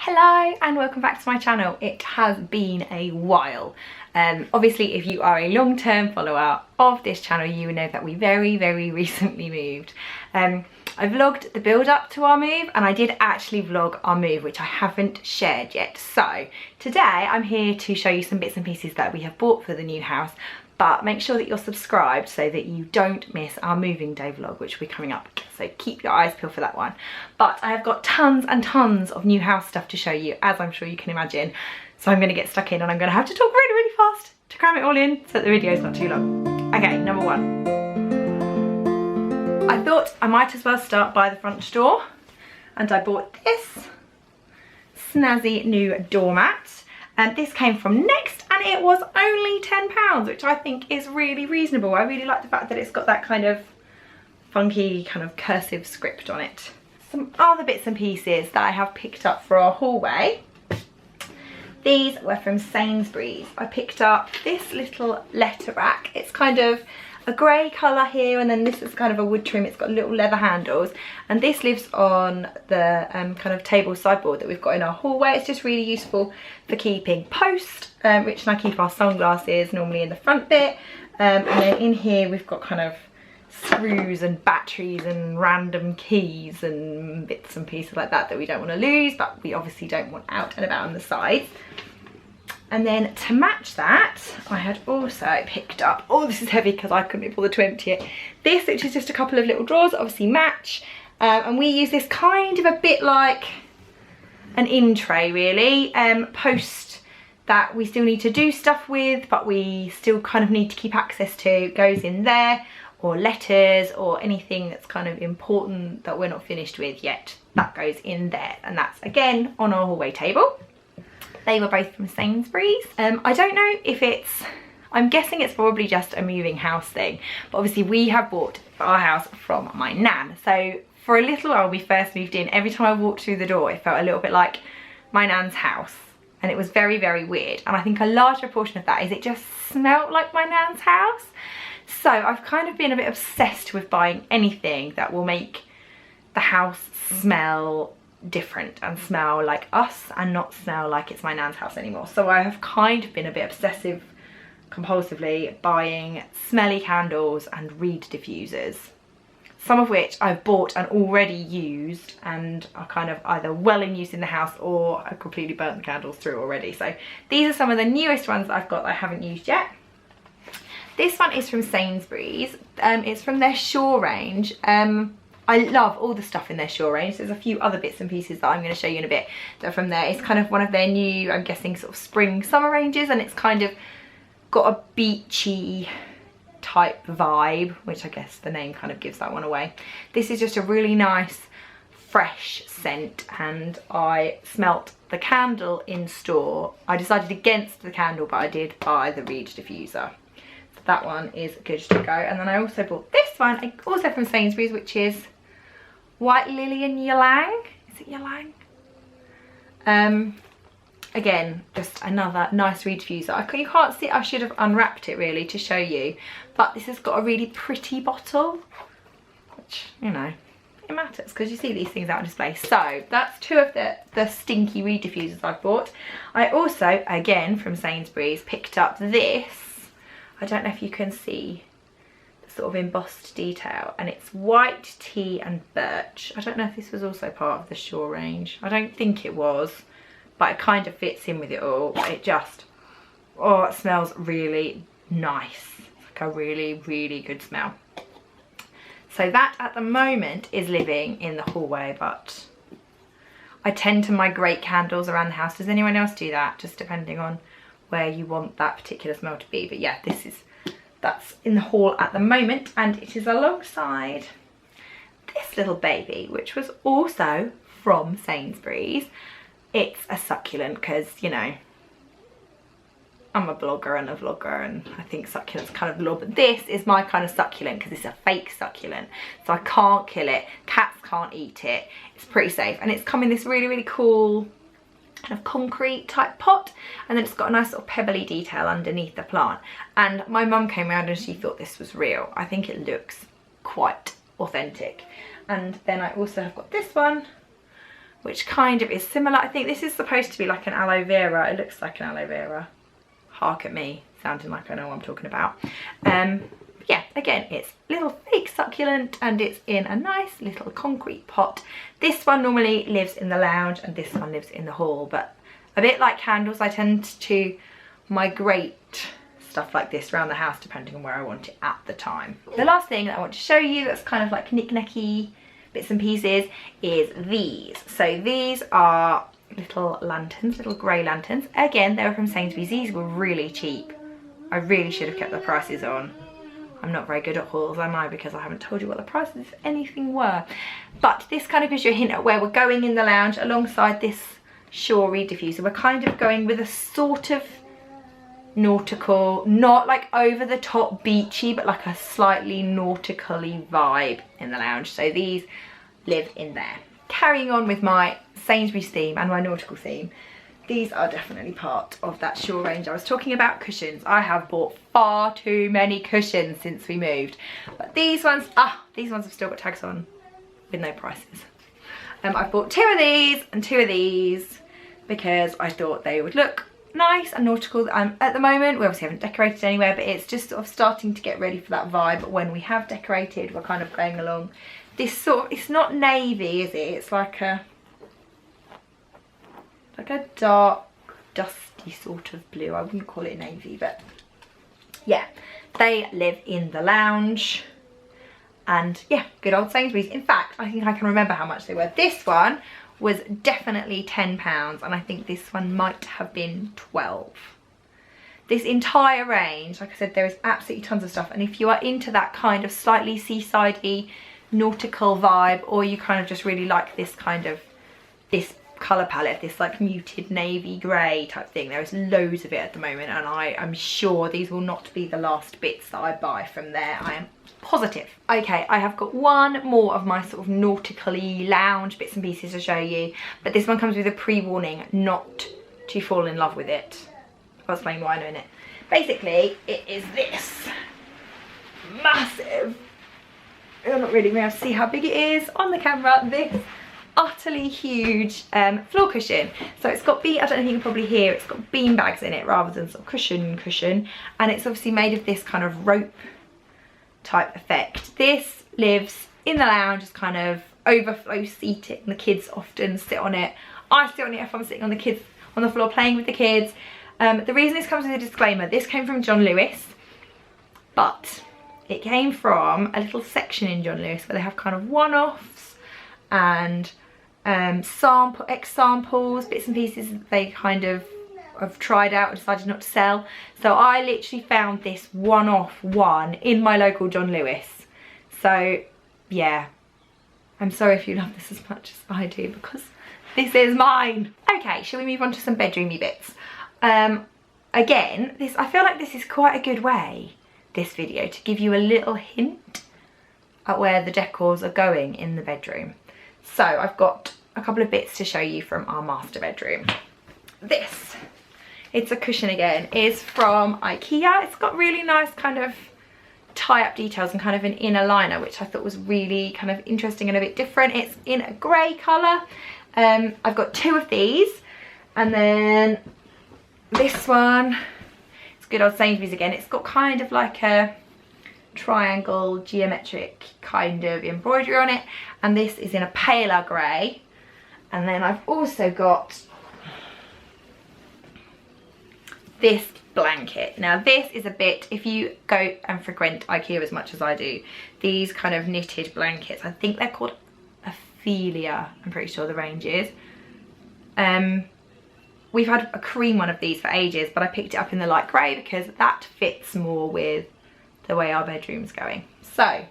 Hello and welcome back to my channel. It has been a while. Obviously if you are a long-term follower of this channel you will know that we very recently moved. I vlogged the build up to our move and I did actually vlog our move, which I haven't shared yet. So today I'm here to show you some bits and pieces that we have bought for the new house, but make sure that you're subscribed so that you don't miss our moving day vlog, which will be coming up. So keep your eyes peeled for that one. But I have got tons and tons of new house stuff to show you, as I'm sure you can imagine. So I'm gonna get stuck in and I'm gonna have to talk really fast to cram it all in so that the video is not too long. Okay, number one. I thought I might as well start by the front door, and I bought this snazzy new doormat. And this came from Next and it was only £10, which I think is really reasonable. I really like the fact that it's got that kind of funky kind of cursive script on it. Some other bits and pieces that I have picked up for our hallway. These were from Sainsburys. I picked up this little letter rack. It's kind of a grey colour here, and then this is kind of a wood trim. It's got little leather handles, and this lives on the kind of table sideboard that we've got in our hallway. It's just really useful for keeping post. Rich and I keep our sunglasses normally in the front bit, and then in here we've got kind of screws and batteries and random keys and bits and pieces like that we don't want to lose, but we obviously don't want out and about on the sides. And then to match that, I had also picked up, oh this is heavy because I couldn't be bothered to empty it, this, which is just a couple of little drawers, obviously match, and we use this kind of a bit like an in tray really, post that we still need to do stuff with but we still kind of need to keep access to, goes in there, or letters or anything that's kind of important that we're not finished with yet, that goes in there, and that's again on our hallway table. They were both from Sainsburys. I don't know if it's, I'm guessing it's probably just a moving house thing, but obviously we have bought our house from my nan. So for a little while we first moved in, every time I walked through the door it felt a little bit like my nan's house, and it was very weird. And I think a large proportion of that is it just smelt like my nan's house. So I've kind of been a bit obsessed with buying anything that will make the house smell different and smell like us and not smell like it's my nan's house anymore. So I have kind of been a bit obsessive compulsively buying smelly candles and reed diffusers, some of which I've bought and already used and are kind of either well in use in the house or I've completely burnt the candles through already. So these are some of the newest ones that I've got that I haven't used yet. This one is from Sainsburys. It's from their Shore range. I love all the stuff in their Shore range. There's a few other bits and pieces that I'm going to show you in a bit that are from there. It's kind of one of their new, I'm guessing, sort of spring summer ranges, and it's kind of got a beachy type vibe, which I guess the name kind of gives that one away. This is just a really nice fresh scent, and I smelt the candle in store. I decided against the candle, but I did buy the reed diffuser. That one is good to go. And then I also bought this one, also from Sainsburys, which is White Lily and Ylang. Is it Ylang? Again, just another nice reed diffuser. You can't see, I should have unwrapped it really to show you, but this has got a really pretty bottle, which, you know, it matters because you see these things out on display. So that's two of the stinky reed diffusers I've bought. I also, again from Sainsburys, picked up this. I don't know if you can see the sort of embossed detail, and it's white tea and birch. I don't know if this was also part of the Shore range. I don't think it was, but it kind of fits in with it all. It just, oh, it smells really nice. It's like a really good smell. So that at the moment is living in the hallway, but I tend to migrate candles around the house. Does anyone else do that? Just depending on where you want that particular smell to be. But yeah, that's in the hall at the moment, and it is alongside this little baby, which was also from Sainsburys. It's a succulent because, you know, I'm a blogger and a vlogger, and I think succulents kind of love, but this is my kind of succulent because it's a fake succulent, so I can't kill it, cats can't eat it, it's pretty safe, and it's come in this really cool kind of concrete type pot, and then it's got a nice sort of pebbly detail underneath the plant. And my mum came around and she thought this was real. I think it looks quite authentic. And then I also have got this one, which kind of is similar. I think this is supposed to be like an aloe vera. It looks like an aloe vera. Hark at me, sounding like I know what I'm talking about. Yeah, again, it's little fake succulent and it's in a nice little concrete pot. This one normally lives in the lounge and this one lives in the hall, but a bit like candles, I tend to migrate stuff like this around the house depending on where I want it at the time. The last thing that I want to show you that's kind of like knick-knacky bits and pieces is these. So these are little lanterns, little grey lanterns. Again, they were from Sainsbury's. These were really cheap. I really should have kept the prices on. I'm not very good at hauls, am I? Because I haven't told you what the prices of anything were. But this kind of gives you a hint at where we're going in the lounge alongside this Shorey diffuser. We're kind of going with a sort of nautical, not like over the top beachy, but like a slightly nautically vibe in the lounge. So these live in there. Carrying on with my Sainsbury's theme and my nautical theme, these are definitely part of that Shore range. I was talking about cushions. I have bought far too many cushions since we moved. But these ones have still got tags on with no prices. I've bought 2 of these and 2 of these because I thought they would look nice and nautical. At the moment, we obviously haven't decorated anywhere, but it's just sort of starting to get ready for that vibe. When we have decorated, we're kind of going along this sort of, it's not navy, is it? It's like a dark dusty sort of blue. I wouldn't call it navy, but yeah, they live in the lounge. And yeah, good old Sainsbury's. In fact, I think I can remember how much they were. This one was definitely £10 and I think this one might have been 12. This entire range, like I said, there is absolutely tons of stuff, and if you are into that kind of slightly seaside-y nautical vibe, or you kind of just really like this kind of, this colour palette, this like muted navy grey type thing, there is loads of it at the moment, and I am sure these will not be the last bits that I buy from there. I am positive. Okay, I have got one more of my sort of nautically lounge bits and pieces to show you, but this one comes with a pre-warning not to fall in love with it. I'll explain why in a minute. Basically, it is this massive, you're not really going to see how big it is on the camera, this utterly huge floor cushion. So it's got, I don't know if you can probably hear, it's got bean bags in it rather than sort of cushion, and it's obviously made of this kind of rope type effect. This lives in the lounge as kind of overflow seating. The kids often sit on it. I sit on it if I'm sitting on the floor playing with the kids. The reason this comes with a disclaimer, this came from John Lewis, but it came from a little section in John Lewis where they have kind of one-offs and examples, bits and pieces that they kind of have tried out and decided not to sell. So I literally found this one-off one in my local John Lewis. So yeah, I'm sorry if you love this as much as I do, because this is mine. Okay, shall we move on to some bedroomy bits? Again, I feel like this is quite a good way, this video, to give you a little hint at where the decors are going in the bedroom. So I've got a couple of bits to show you from our master bedroom. This, it's a cushion again, is from IKEA. It's got really nice kind of tie-up details and kind of an inner liner, which I thought was really kind of interesting and a bit different. It's in a grey colour. I've got 2 of these, and then this one, it's good old Sainsbury's again. It's got kind of like a triangle geometric kind of embroidery on it, and this is in a paler grey. And then I've also got this blanket. Now this is a bit, if you go and frequent IKEA as much as I do, these kind of knitted blankets, I think they're called Ophelia, I'm pretty sure the range is. We've had a cream one of these for ages, but I picked it up in the light grey because that fits more with the way our bedroom's going. So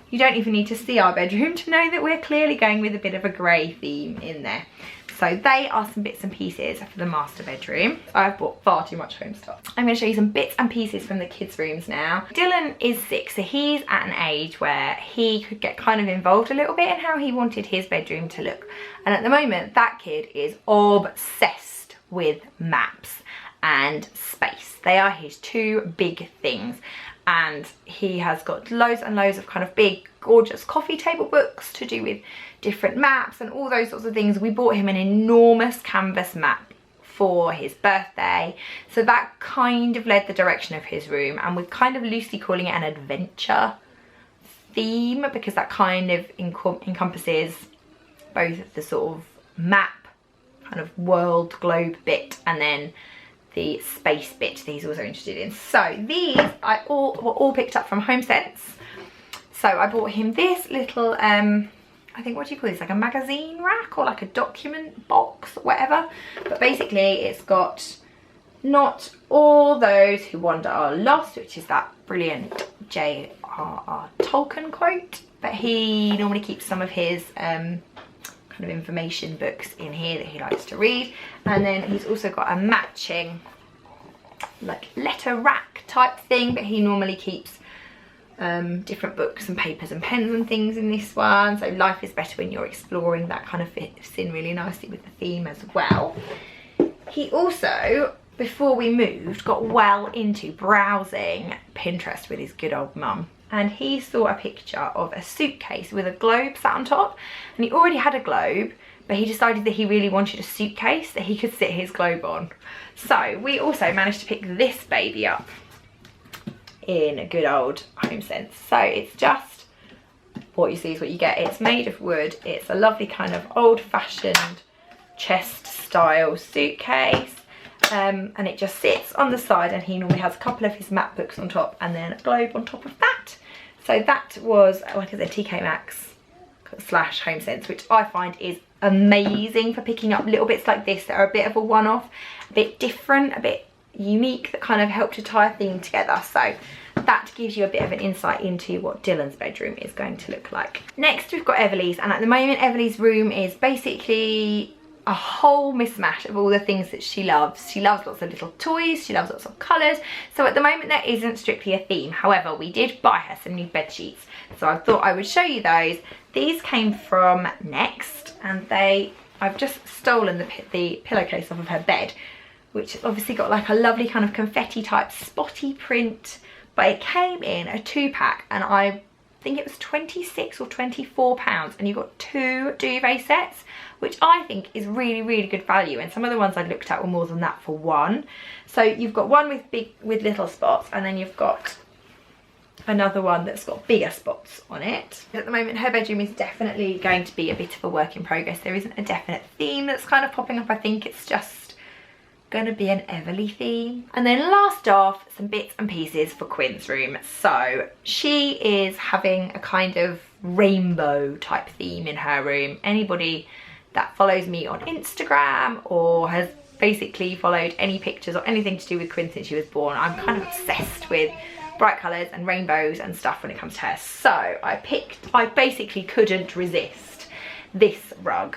you don't even need to see our bedroom to know that we're clearly going with a bit of a grey theme in there. So they are some bits and pieces for the master bedroom. I've bought far too much home stuff. I'm going to show you some bits and pieces from the kids' rooms now. Dylan is 6, so he's at an age where he could get kind of involved a little bit in how he wanted his bedroom to look. And at the moment, that kid is obsessed with maps and space. They are his 2 big things. And he has got loads and loads of kind of big, gorgeous coffee table books to do with different maps and all those sorts of things. We bought him an enormous canvas map for his birthday, so that kind of led the direction of his room, and we're kind of loosely calling it an adventure theme because that kind of encompasses both the sort of map, kind of world globe bit, and then the space bit that he's also interested in. So these were all picked up from HomeSense. So I bought him this little I think, what do you call this, like a magazine rack or like a document box or whatever. But basically it's got Not All Those Who Wander Are Lost, which is that brilliant J.R.R. Tolkien quote, but he normally keeps some of his kind of information books in here that he likes to read. And then he's also got a matching like letter rack type thing, but he normally keeps different books and papers and pens and things in this one. So Life is Better When You're Exploring, that kind of fits in really nicely with the theme as well. He also, before we moved, got well into browsing Pinterest with his good old mum, and he saw a picture of a suitcase with a globe sat on top, and he already had a globe, but he decided that he really wanted a suitcase that he could sit his globe on. So we also managed to pick this baby up in a good old HomeSense. So it's just, what you see is what you get. It's made of wood. It's a lovely kind of old-fashioned chest style suitcase, and it just sits on the side, and he normally has a couple of his map books on top and then a globe on top of that. So that was, like I said, TK Maxx / HomeSense, which I find is amazing for picking up little bits like this that are a bit of a one-off, a bit different, a bit unique, that kind of help to tie a theme together. So that gives you a bit of an insight into what Dylan's bedroom is going to look like. Next we've got Everly's, and at the moment Everly's room is basically a whole mismatch of all the things that she loves. She loves lots of little toys, she loves lots of colours, so at the moment there isn't strictly a theme. However, we did buy her some new bed sheets, so I thought I would show you those. These came from Next, and I've just stolen the pillowcase off of her bed, which has obviously got like a lovely kind of confetti type spotty print, but it came in a 2-pack, and I think it was 26 or 24 pounds, and you got 2 duvet sets, which I think is really, really good value. And some of the ones I looked at were more than that for one. So you've got one with little spots, and then you've got another one that's got bigger spots on it. At the moment her bedroom is definitely going to be a bit of a work in progress. There isn't a definite theme that's kind of popping up. I think it's just gonna be an Everly theme. And then last off, some bits and pieces for Quinn's room. So she is having a kind of rainbow type theme in her room. Anybody that follows me on Instagram or has basically followed any pictures or anything to do with Quinn since she was born, I'm kind of obsessed with bright colours and rainbows and stuff when it comes to her. So I basically couldn't resist this rug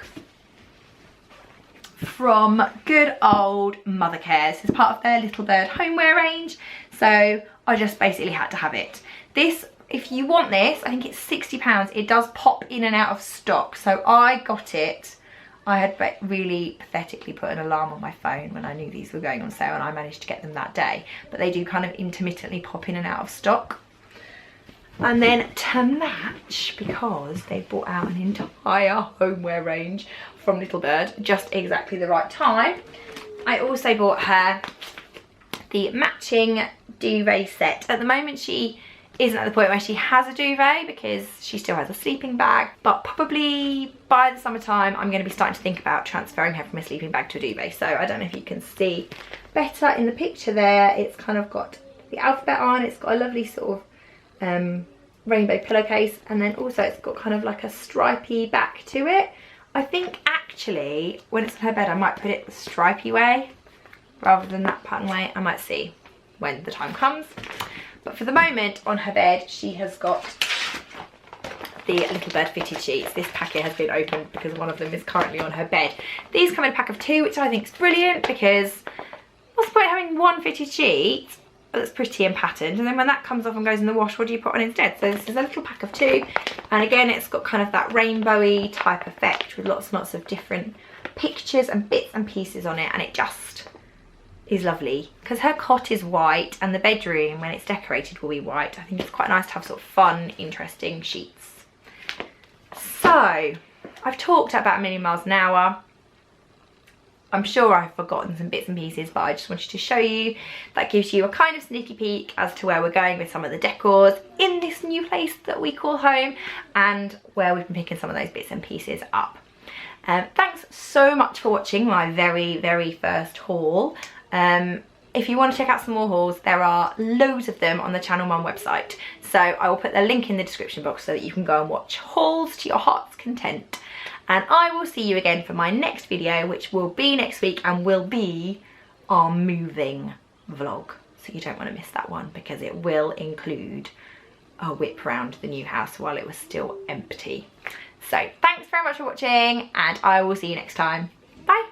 from good old Mothercare. This is part of their Little Bird homeware range, so I just basically had to have it. This, if you want this, I think it's £60. It does pop in and out of stock, so I got it. I had really pathetically put an alarm on my phone when I knew these were going on sale, and I managed to get them that day, but they do kind of intermittently pop in and out of stock. And then to match, because they brought out an entire homeware range from Little Bird just exactly the right time, I also bought her the matching duvet set. At the moment she isn't at the point where she has a duvet because she still has a sleeping bag, but probably by the summertime I'm going to be starting to think about transferring her from a sleeping bag to a duvet. So I don't know if you can see better in the picture there. It's kind of got the alphabet on, it's got a lovely sort of rainbow pillowcase, and then also it's got kind of like a stripy back to it. I think actually when it's in her bed I might put it the stripy way rather than that pattern way. I might see when the time comes. But for the moment on her bed she has got the Little Bird fitted sheets. This packet has been opened because one of them is currently on her bed. These come in a pack of 2, which I think is brilliant, because what's the point of having one fitted sheet that's pretty and patterned, and then when that comes off and goes in the wash, what do you put on instead? So this is a little pack of 2, and again it's got kind of that rainbowy type effect with lots and lots of different pictures and bits and pieces on it, and it just is lovely because her cot is white and the bedroom when it's decorated will be white. I think it's quite nice to have sort of fun, interesting sheets. So I've talked about a million miles an hour. I'm sure I've forgotten some bits and pieces, but I just wanted to show you. That gives you a kind of sneaky peek as to where we're going with some of the decors in this new place that we call home, and where we've been picking some of those bits and pieces up. Thanks so much for watching my very first haul. If you want to check out some more hauls, there are loads of them on the Channel Mum website. So I will put the link in the description box so that you can go and watch hauls to your heart's content. And I will see you again for my next video, which will be next week and will be our moving vlog. So you don't want to miss that one, because it will include a whip round the new house while it was still empty. So thanks very much for watching, and I will see you next time. Bye.